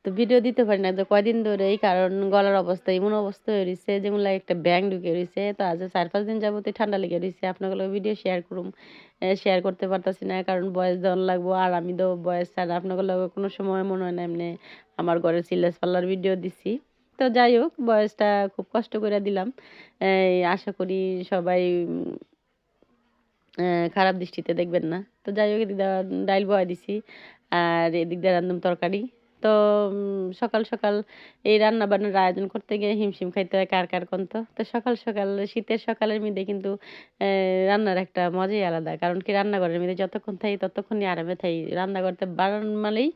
তো ভিডিও দিতে পারি না তো কয়দিন ধরেই, কারণ গলার অবস্থা এমন অবস্থা হয়ে রয়েছে যেমন লাগে একটা ব্যাঙ ঢুকে রয়েছে। তো আজ 4-5 দিন যাবতই ঠান্ডা লেগে রয়েছে। আপনাগুলো ভিডিও শেয়ার করুম, শেয়ার করতে পারতাছি না কারণ ভয়েস দেওয়ান লাগবো। আর আমি তো ভয়েস ছাড়া আপনাগুলো কোনো সময় মনে হয় না এমনি আমার ঘরের চিল্লাস পাল্লার ভিডিও দিছি। তো যাই হোক, ভয়েসটা খুব কষ্ট করে দিলাম। আশা করি সবাই খারাপ দৃষ্টিতে দেখবেন না। তো যাই হোক, এদিক দিয়ে ডাইল বয়া দিছি আর এদিক দিয়ে রান্ধুম তরকারি। তো সকাল সকাল এই রান্না বান্নার আয়োজন করতে গিয়ে হিমশিম খাইতে হয় কার কার কোন। তো সকাল সকাল শীতের সকালের মধ্যে কিন্তু রান্নার একটা মজাই আলাদা। কারণ কি রান্নাঘরের মধ্যে যতক্ষণ থাকি ততক্ষণই আরামে থাকি। রান্না করতে বারণ মানেই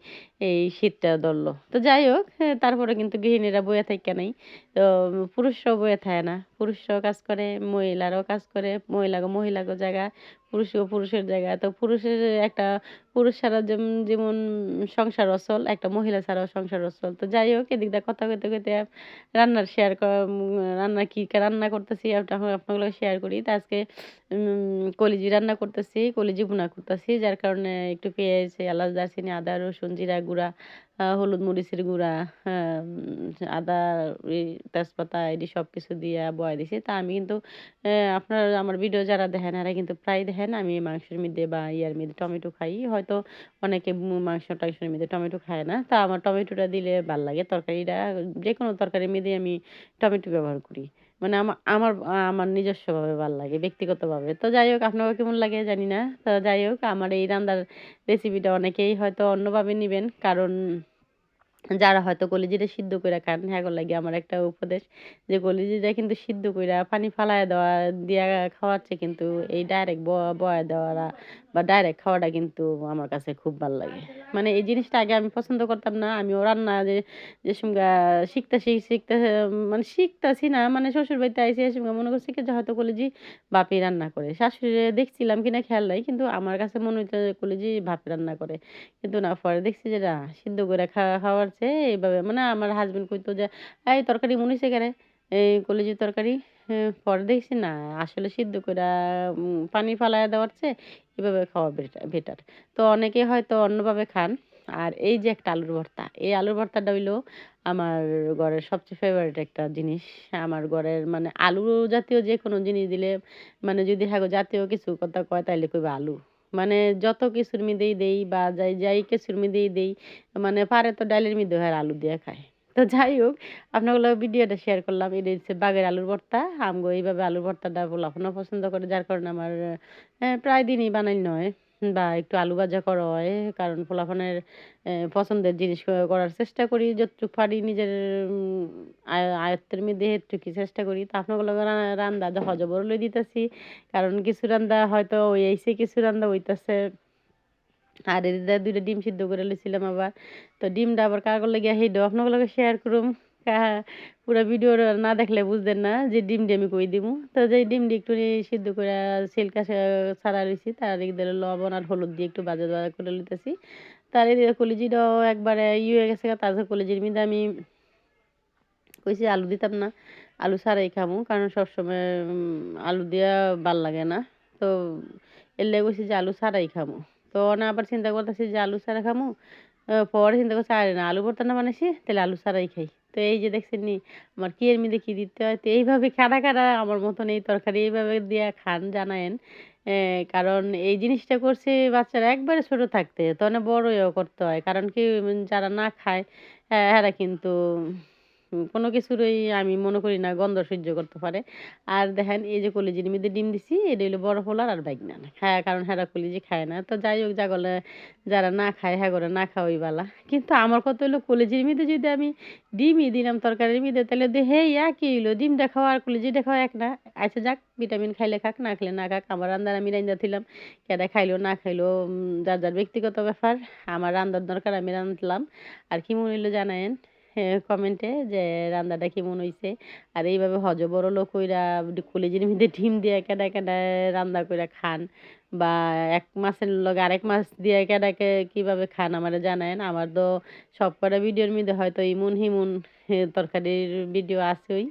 এই শীতটা ধরলো। তো যাই হোক, তারপরে কিন্তু গৃহিণীরা বইয়া থাইকা নাই। তো পুরুষরাও বইয়া থাকে না। পুরুষরাও কাজ করে, মহিলারাও কাজ করে। মহিলাগো জায়গা, পুরুষও পুরুষের জায়গা। তো পুরুষের একটা পুরুষ ছাড়া যেমন সংসার অচল, একটা মহিলা ছাড়াও সংসার অচল। তো যাই হোক, এদিক দিয়ে কথা কইতে কইতে রান্নার শেয়ার রান্না কি রান্না করতেছি আপনাগুলো শেয়ার করি। তো আজকে কলিজি রান্না করতেছি, কলিজি ভুনা করতেছি, যার কারণে একটু পেঁয়াজ, এলাচ, দারচিনি, আদা, রসুন, জিরা গুঁড়া, হলুদ মরিচের গুঁড়া, আদা, তেজপাতা এটি সব কিছু দিয়ে বয়া দিছি। তা আমি কিন্তু আপনার আমার ভিডিও যারা দেখেন এরা কিন্তু প্রায় দেখেন আমি মাংসের মধ্যে বা ইয়ার মধ্যে টমেটো খাই। হয়তো অনেকে মাংস টাংসের মধ্যে টমেটো খায় না। তা আমার টমেটোটা দিলে ভাল লাগে। তরকারিটা যেকোনো তরকারির মধ্যে আমি টমেটো ব্যবহার করি। মানে আমার আমার নিজস্বভাবে ভাল লাগে, ব্যক্তিগতভাবে। তো যাই হোক, আপনারও কেমন লাগে জানি না। তো যাই হোক, আমার এই রান্নার রেসিপিটা অনেকেই হয়তো অন্যভাবে নিবেন। কারণ যারা হয়তো কলিজিটা সিদ্ধ কইরা খান হ্যাগোর লাগি আমার একটা উপদেশ, যে কলিজিটা কিন্তু সিদ্ধ কইরা পানি ফালায়া দিয়া খাওয়ার চেয়ে কিন্তু এই ডাইরেক্ট বয়া দেওয়াটা বা ডাইরেক্ট খাওয়াটা কিন্তু আমার কাছে খুব ভাল লাগে। মানে এই জিনিসটা আগে আমি পছন্দ করতাম না। আমিও রান্না যে সময় শিখতে মানে শিখতাছি না, মানে শ্বশুরবাড়িতে আইছি এ সময় মনে করছি কি যে হয়তো কলিজি বাপই রান্না করে। শাশুড়িরে দেখছিলাম কিনা খেয়াল নাই। কিন্তু আমার কাছে মনে হইতো যে কলিজি ভাপে রান্না করে। কিন্তু না, পরে দেখছি যে না, সিদ্ধ করে খাওয়ার চেয়ে এইভাবে, মানে আমার হাসব্যান্ড কইতো যে, "এই তরকারি মনে হইছে কেরে? এই কলিজির তরকারি?" পরে দেখছি না, আসলে সিদ্ধ কইরা পানি ফালায়া দেওয়ার চেয়ে এভাবে খাওয়া বেটার। তো অনেকে হয়তো অন্যভাবে খান। আর এই যে একটা আলুর ভর্তা, এই আলুর ভর্তাটা হইলো আমার ঘরের সবচেয়ে ফেভারিট একটা জিনিস। আমার ঘরের মানে আলু জাতীয় যেকোনো জিনিস দিলে, মানে যদি হ্যাগো জাতীয় কিছু কথা কয় তাইলে কইবে আলু। মানে যত কিছুর মধ্যেই দেই বা যাই কিছুর মধ্যেই দেই, মানে পারে তো ডালের মধ্যেও হ্যাঁ আলু দিয়ে খায়। তো যাই হোক, আপনার লগে ভিডিওটা শেয়ার করলাম। এটা হচ্ছে বাগের আলুর ভর্তা। আমগো এইভাবে আলুর ভর্তাটা পোলাপানও পছন্দ করে, যার কারণে আমার প্রায় দিনই বানাইনো হয় বা একটু আলু ভাজা করা হয়। কারণ পোলাপানের পছন্দের জিনিস করার চেষ্টা করি যতটুকু পারি নিজের উম আয়ত্তের মধ্যে এটুকুই চেষ্টা করি। তো আপনার লগে রান্দা হজবরল লই দিতেছি। কারণ কিছু রান্দা হয়তো হয়ে আইছে, কিছু রান্দা হইতাছে। আর এদিকে ২ টা ডিম সিদ্ধ করে লইছিলাম আবার। তো ডিমটা আবার কাগর লাগিয়া সেইটাও আপনার লগে শেয়ার করুম। পুরা ভিডিও না দেখলে বুঝবেন না যে ডিমডি আমি কই দিমু। তো যেই ডিমডি একটু সিদ্ধ কইরা ছিলকা ছাড়া রইছি, তার এদিকে লবণ আর হলুদ দিয়ে একটু ভাজা করে লইতেছি। তার এদিকে কলিজিটাও একবারে হয়ে গেছে গা। তারপর কলিজির মধ্যে আমি কইছি আলু দিতাম না। আলু ছাড়াই খামু। কারণ সবসময় আলু দিয়া ভাল লাগে না। তো এর লেগে কইছি যে আলু ছাড়াই খামু। তো না আবার চিন্তা করতেছি যে আলু ছাড়া খামু। পরে চিন্তা করছি আরে না, আলু ভর্তা না বানাইছি, তাহলে আলু ছাড়াই খাই। তো এই যে দেখছেন নি আমার কি এর মধ্যে কি দিতে হয়। তো এইভাবে কারা আমার মতন এই তরকারি এইভাবে দিয়া খান জানায়েন। কারণ এই জিনিসটা করছি বাচ্চারা একবারে ছোট থাকতে। তখন বড় হয়েও করতে হয়। কারণ কি যারা না খায় এরা কিন্তু কোনো কিছুরই আমি মনে করি না গন্ধ সহ্য করতে পারে। আর দেখেন এই যে কলিজির মধ্যে ডিম দিছি, এটা হইলো বড় পোলার আর বাইগনান। হ্যাঁ, কারণ হেরা কলিজি খায় না। তো যাই হোক, জাগলে যারা না খায় হ্যাগরে না খাওয়াই বালা। কিন্তু আমার কথা হইলো কলিজির মধ্যে যদি আমি ডিমই দিলাম তরকারির মধ্যে, তাহলে হেই একই হইলো। ডিমটা খাওয়া আর কলিজিটা খাওয়া এক না? আচ্ছা যাক, ভিটামিন খাইলে খাক, না খেলে না খাক। আমার রান্দার আমি রাইন্দা থইলাম। কেডা খাইলো না খাইলো যার ব্যক্তিগত ব্যাপার। আমার রান্দার দরকার আমি রান্ধলাম। আর কেমন হইলো জানায়েন কমেন্টে যে রান্নাটা কেমন হইছে। আর এইভাবে হযবরল কইরা কলিজির মধ্যে ডিম দিয়া কেডা রান্না কইরা খান বা এক মাছের লগে আরেক মাছ দিয়ে কিভাবে খান আমারে জানায়েন। আমার তো সবকটা ভিডিওর মধ্যে হয়তো ইমুন হিমুন তরকারির ভিডিও আছেই।